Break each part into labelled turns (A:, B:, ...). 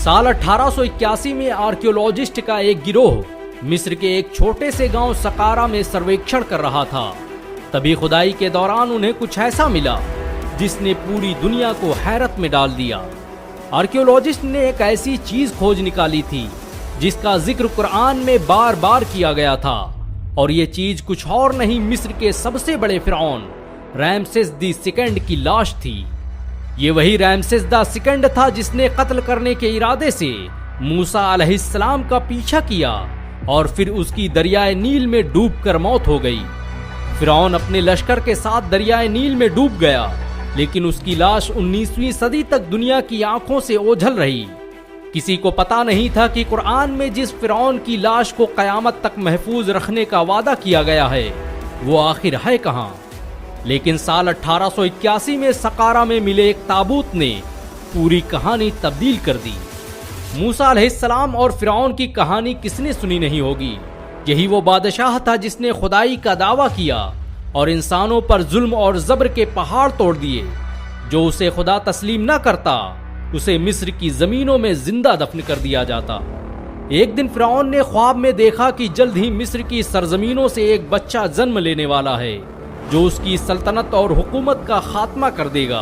A: साल 1881 में आर्कियोलॉजिस्ट का एक गिरोह मिस्र के एक छोटे से गांव सकारा में सर्वेक्षण कर रहा था। तभी खुदाई के दौरान उन्हें कुछ ऐसा मिला जिसने पूरी दुनिया को हैरत में डाल दिया। आर्कियोलॉजिस्ट ने एक ऐसी चीज खोज निकाली थी जिसका जिक्र कुरान में बार बार किया गया था, और ये चीज कुछ और नहीं, मिस्र के सबसे बड़े फिरौन रैमसेस द सेकंड की लाश थी। ये वही रैमसेस द सेकंड था जिसने कत्ल करने के इरादे से मूसा अलैहिस्सलाम का पीछा किया और फिर उसकी दरियाए नील में डूबकर मौत हो गई। फिरौन अपने लश्कर के साथ दरियाए नील में डूब गया, लेकिन उसकी लाश 19वीं सदी तक दुनिया की आंखों से ओझल रही। किसी को पता नहीं था कि कुरान में जिस फिरौन की लाश को कयामत तक महफूज रखने का वादा किया गया है वो आखिर है कहां। लेकिन साल 1881 में सकारा में मिले एक ताबूत ने पूरी कहानी तब्दील कर दी। मूसा अलैहिस्सलाम और फिरौन की कहानी किसने सुनी नहीं होगी। यही वो बादशाह था जिसने खुदाई का दावा किया और इंसानों पर जुल्म और जबर के पहाड़ तोड़ दिए। जो उसे खुदा तस्लीम न करता उसे मिस्र की जमीनों में जिंदा दफन कर दिया जाता। एक दिन फिरौन ने ख्वाब में देखा कि जल्द ही मिस्र की सरजमीनों से एक बच्चा जन्म लेने वाला है जो उसकी सल्तनत और हुकूमत का खात्मा कर देगा।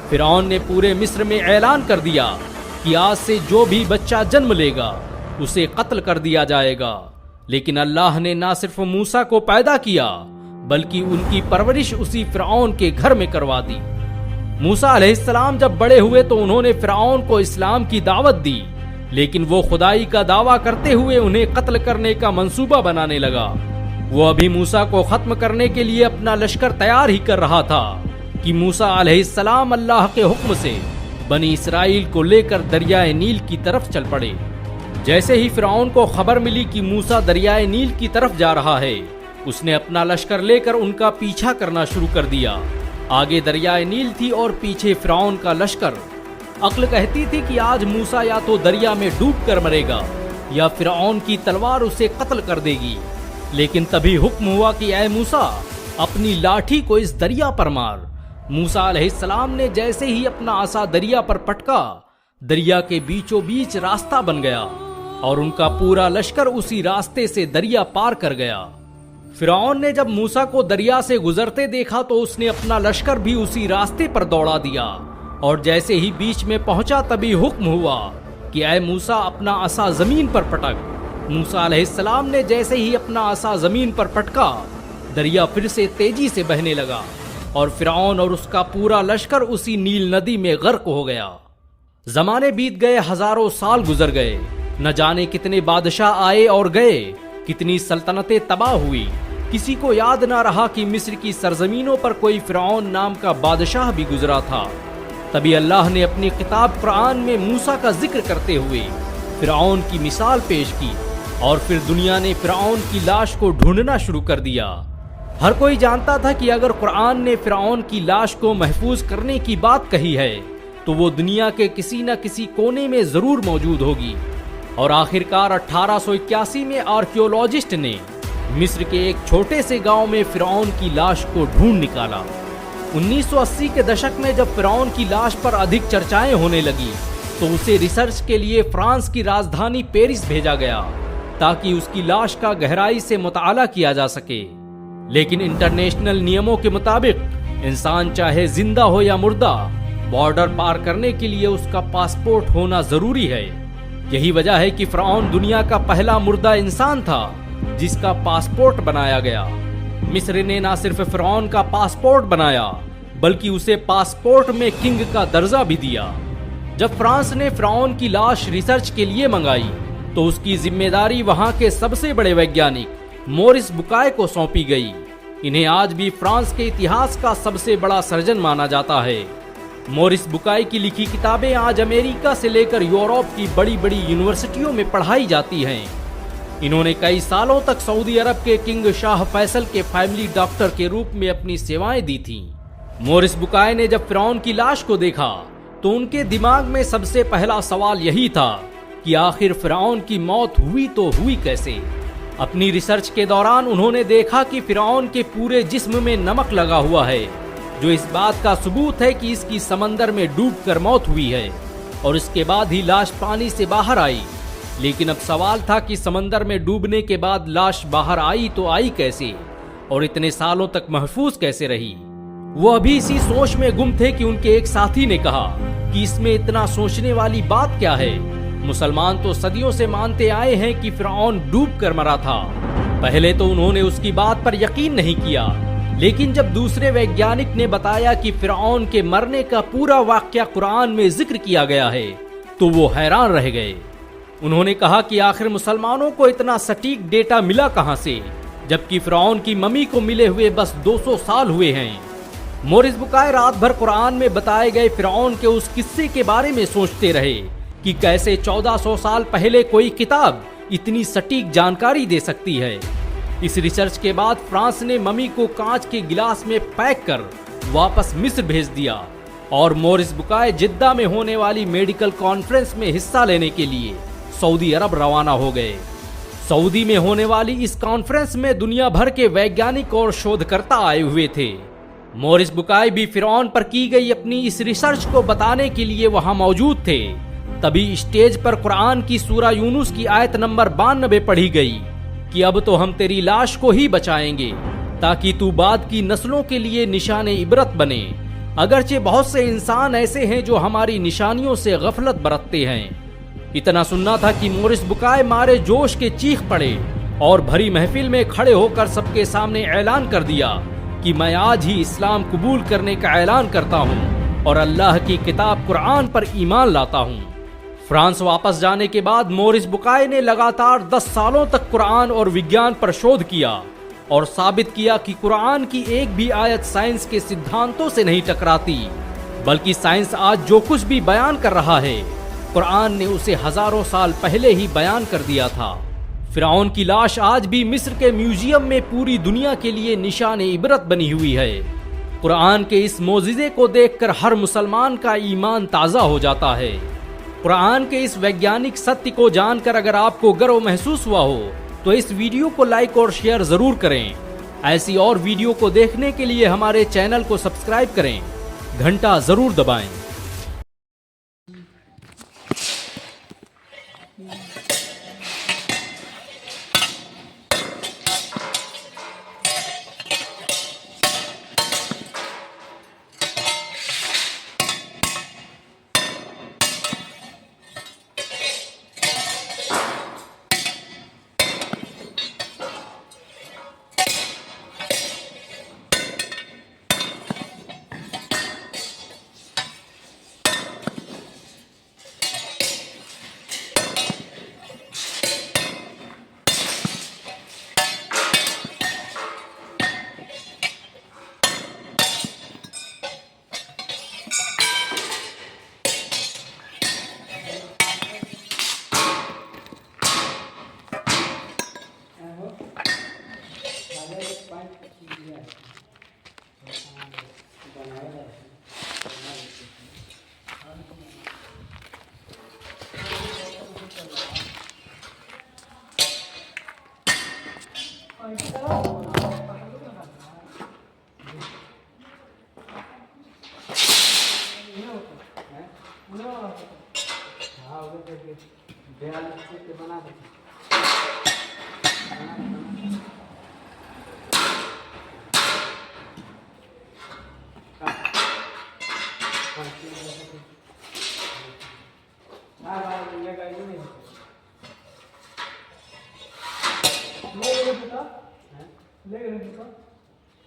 A: फिरौन ने पूरे मिस्र में ऐलान कर दिया कि आज से जो भी बच्चा जन्म लेगा उसे कत्ल कर दिया जाएगा। लेकिन अल्लाह ने न सिर्फ मूसा को पैदा किया बल्कि उनकी परवरिश उसी फिरौन के घर में करवा दी। मूसा अलैहिस्सलाम जब बड़े हुए तो उन्होंने फिरौन को इस्लाम की दावत दी, लेकिन वो खुदाई का दावा करते हुए उन्हें कत्ल करने का मंसूबा बनाने लगा। वो अभी मूसा को खत्म करने के लिए अपना लश्कर तैयार ही कर रहा था कि मूसा अलैहिस्सलाम अल्लाह के हुक्म से बनी इसराइल को लेकर दरियाए नील की तरफ चल पड़े। जैसे ही फिरौन को खबर मिली कि मूसा दरियाए नील की तरफ जा रहा है, उसने अपना लश्कर लेकर उनका पीछा करना शुरू कर दिया। आगे दरियाए नील थी और पीछे फिरौन का लश्कर। अक्ल कहती थी कि आज मूसा या तो दरिया में डूब कर मरेगा या फिरौन की तलवार उसे कत्ल कर देगी। लेकिन तभी हुक्म हुआ कि ऐ मूसा, अपनी लाठी को इस दरिया पर मार। मूसा अलैहिस्सलाम ने जैसे ही अपना आसा दरिया पर पटका, दरिया के बीचों बीच रास्ता बन गया और उनका पूरा लश्कर उसी रास्ते से दरिया पार कर गया। फिरौन ने जब मूसा को दरिया से गुजरते देखा तो उसने अपना लश्कर भी उसी रास्ते पर दौड़ा दिया, और जैसे ही बीच में पहुंचा तभी हुक्म हुआ कि ऐ मूसा, अपना आसा जमीन पर पटक। मूसा अलैहिस्सलाम ने जैसे ही अपना आसा जमीन पर पटका, दरिया फिर से तेजी से बहने लगा और फिरौन और उसका पूरा लश्कर उसी नील नदी में गर्क हो गया। जमाने बीत गए, हजारों साल गुजर गए, न जाने कितने बादशाह आए और गए, कितनी सल्तनतें तबाह हुई। किसी को याद ना रहा कि मिस्र की सरजमीनों पर कोई फिरौन नाम का बादशाह भी गुजरा था। तभी अल्लाह ने अपनी किताब कुरान में मूसा का जिक्र करते हुए फिरौन की मिसाल पेश की, और फिर दुनिया ने फिरौन की लाश को ढूंढना शुरू कर दिया। हर कोई जानता था कि अगर कुरान ने फिरौन की लाश को महफूज करने की बात कही है तो वो दुनिया के किसी न किसी कोने में जरूर मौजूद होगी। और आखिरकार 1881 में आर्कियोलॉजिस्ट ने मिस्र के एक छोटे से गांव में फिरौन की लाश को ढूंढ निकाला। 1980 के दशक में जब फिरौन की लाश पर अधिक चर्चाएं होने लगी तो उसे रिसर्च के लिए फ्रांस की राजधानी पेरिस भेजा गया ताकि उसकी लाश का गहराई से मुताला किया जा सके। लेकिन इंटरनेशनल नियमों के मुताबिक इंसान चाहे जिंदा हो या मुर्दा, बॉर्डर पार करने के लिए उसका पासपोर्ट होना जरूरी है। यही वजह है कि फिरौन दुनिया का पहला मुर्दा इंसान था जिसका पासपोर्ट बनाया गया। मिस्र ने न सिर्फ फिरौन का पासपोर्ट बनाया बल्कि उसे पासपोर्ट में किंग का दर्जा भी दिया। जब फ्रांस ने फिरौन की लाश रिसर्च के लिए मंगाई तो उसकी जिम्मेदारी वहां के सबसे बड़े वैज्ञानिक मोरिस बुकाय को सौंपी गई। इन्हें आज भी फ्रांस के इतिहास का सबसे बड़ा सर्जन माना जाता है। मोरिस बुकाय की लिखी किताबें आज अमेरिका से लेकर यूरोप की बड़ी बड़ी यूनिवर्सिटियों में पढ़ाई जाती हैं। इन्होंने कई सालों तक सऊदी अरब के किंग शाह फैसल के फैमिली डॉक्टर के रूप में अपनी सेवाएं दी थीं। मोरिस बुकाय ने जब फिरौन की लाश को देखा तो उनके दिमाग में सबसे पहला सवाल यही था कि आखिर फिरौन की मौत हुई तो हुई कैसे। अपनी रिसर्च के दौरान उन्होंने देखा कि फिरौन के पूरे जिस्म में नमक लगा हुआ है, जो इस बात का सबूत है कि इसकी समंदर में डूबकर मौत हुई है। और इसके बाद ही लाश पानी से बाहर आई। लेकिन अब सवाल था कि समंदर में डूबने के बाद लाश बाहर आई तो आई कैसे और इतने सालों तक महफूज कैसे रही। वो अभी इसी सोच में गुम थे कि उनके एक साथी ने कहा कि इसमें इतना सोचने वाली बात क्या है। मुसलमान तो सदियों से मानते आए हैं कि फिरौन डूब कर मरा था। पहले तो उन्होंने उसकी बात पर यकीन नहीं किया, लेकिन जब दूसरे वैज्ञानिक ने बताया कि फिरौन के मरने का पूरा वाकया कुरान में जिक्र किया गया है तो वो हैरान रह गए। उन्होंने कहा कि आखिर मुसलमानों को इतना सटीक डेटा मिला कहां से, जबकि फिरौन की मम्मी को मिले हुए बस 200 साल हुए हैं। मोरिस बुकाय रात भर कुरान में बताए गए फिरौन के उस किस्से के बारे में सोचते रहे कि कैसे 1400 साल पहले कोई किताब इतनी सटीक जानकारी दे सकती है। इस रिसर्च के बाद फ्रांस ने मम्मी को कांच के गिलास में पैक कर वापस मिस्र भेज दिया और मोरिस बुकाय जिद्दा में होने वाली मेडिकल कॉन्फ्रेंस में हिस्सा लेने के लिए सऊदी अरब रवाना हो गए। सऊदी में होने वाली इस कॉन्फ्रेंस में दुनिया भर के वैज्ञानिक और शोधकर्ता आए हुए थे। मोरिस बुकाय भी फिरौन पर की गई अपनी इस रिसर्च को बताने के लिए वहां मौजूद थे। तभी स्टेज पर कुरान की सूरा यूनुस की आयत नंबर 92 पढ़ी गई कि अब तो हम तेरी लाश को ही बचाएंगे ताकि तू बाद की नस्लों के लिए निशाने इबरत बने। अगरचे बहुत से इंसान ऐसे हैं जो हमारी निशानियों से गफलत बरतते हैं। इतना सुनना था कि मोरिस बुकाय मारे जोश के चीख पड़े और भरी महफिल में खड़े होकर सबके सामने ऐलान कर दिया कि मैं आज ही इस्लाम कबूल करने का ऐलान करता हूँ और अल्लाह की किताब कुरान पर ईमान लाता हूँ। फ्रांस वापस जाने के बाद मोरिस बुकाय ने लगातार 10 सालों तक कुरान और विज्ञान पर शोध किया और साबित किया कि कुरान की एक भी आयत साइंस के सिद्धांतों से नहीं टकराती, बल्कि साइंस आज जो कुछ भी बयान कर रहा है कुरान ने उसे हजारों साल पहले ही बयान कर दिया था। फिरौन की लाश आज भी मिस्र के म्यूजियम में पूरी दुनिया के लिए निशाने इबरत बनी हुई है। कुरान के इस मोजिजे को देखकर हर मुसलमान का ईमान ताज़ा हो जाता है। कुरान के इस वैज्ञानिक सत्य को जानकर अगर आपको गर्व महसूस हुआ हो तो इस वीडियो को लाइक और शेयर जरूर करें। ऐसी और वीडियो को देखने के लिए हमारे चैनल को सब्सक्राइब करें, घंटा जरूर दबाएं।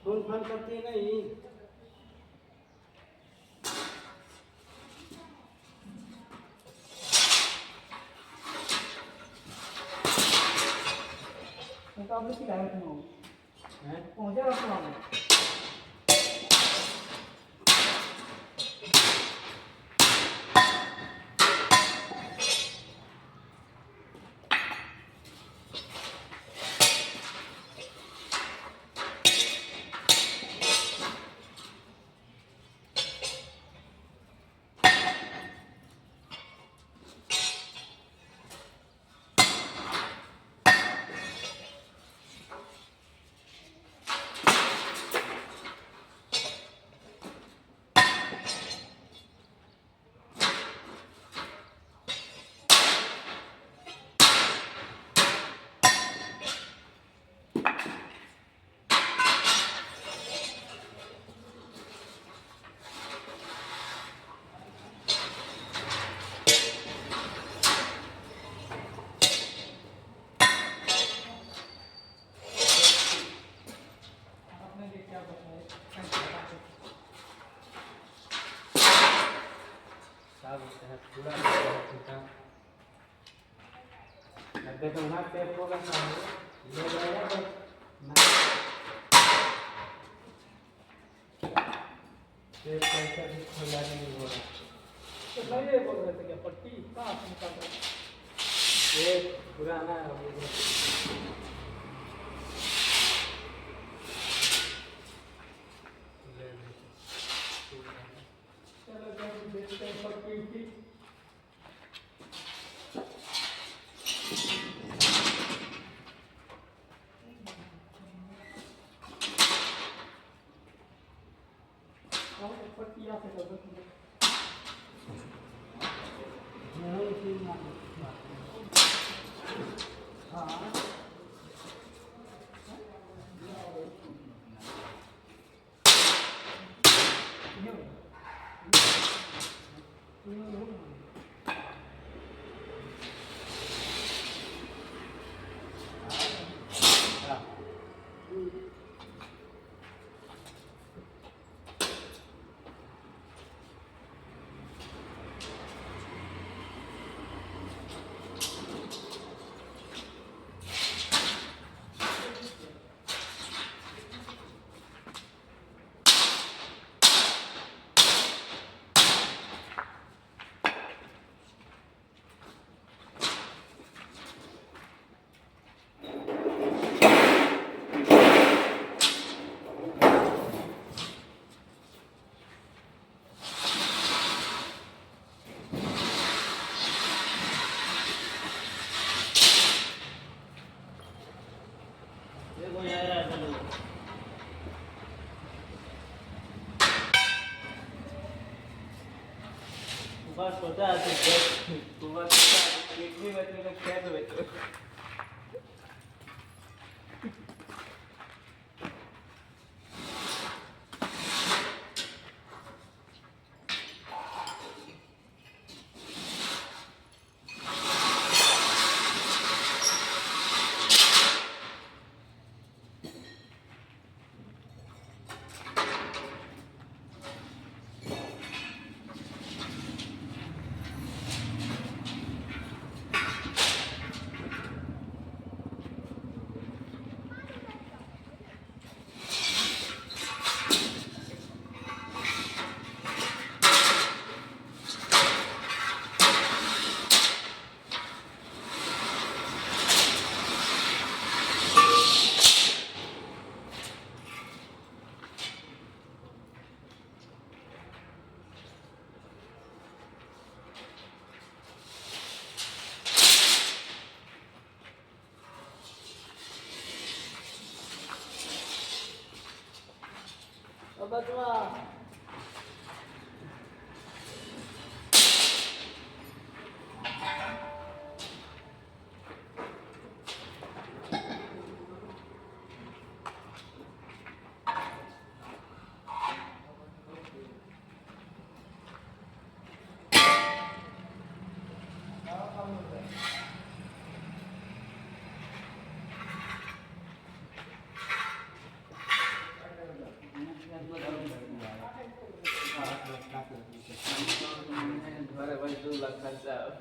B: फोन फोन करती नहीं। तो आप लोग डायरेक्ट में हो पहुंचे रास्ते में।
C: देखो ना पेट को का ले जाएगा तो पेट कैसे भी खुला नहीं हो रहा।
B: तो भाई ये बोल रहे थे क्या पट्टी कहाँ से निकाल रहे
C: ये पुराना है वो
B: चलो जब देखते हैं पट्टी उट्टी पट्टी यहाँ से कर दो हाँ
C: बस होता है तो बस कितनी बच्चे का खेल बच्चे
B: बचवा
C: Agora vai do lado casal.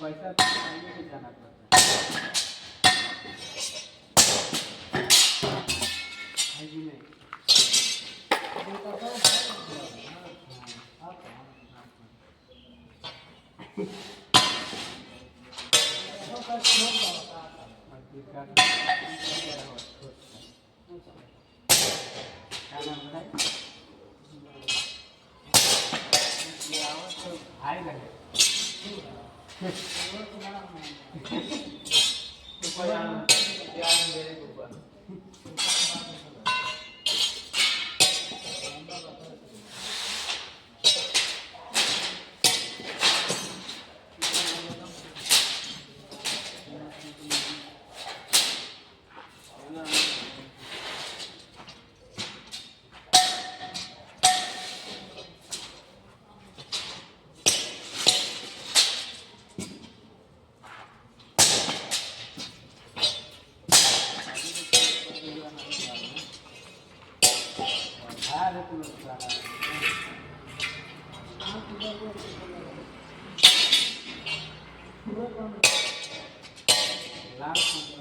C: पैसा जाना पड़ता है कि नहीं? लाल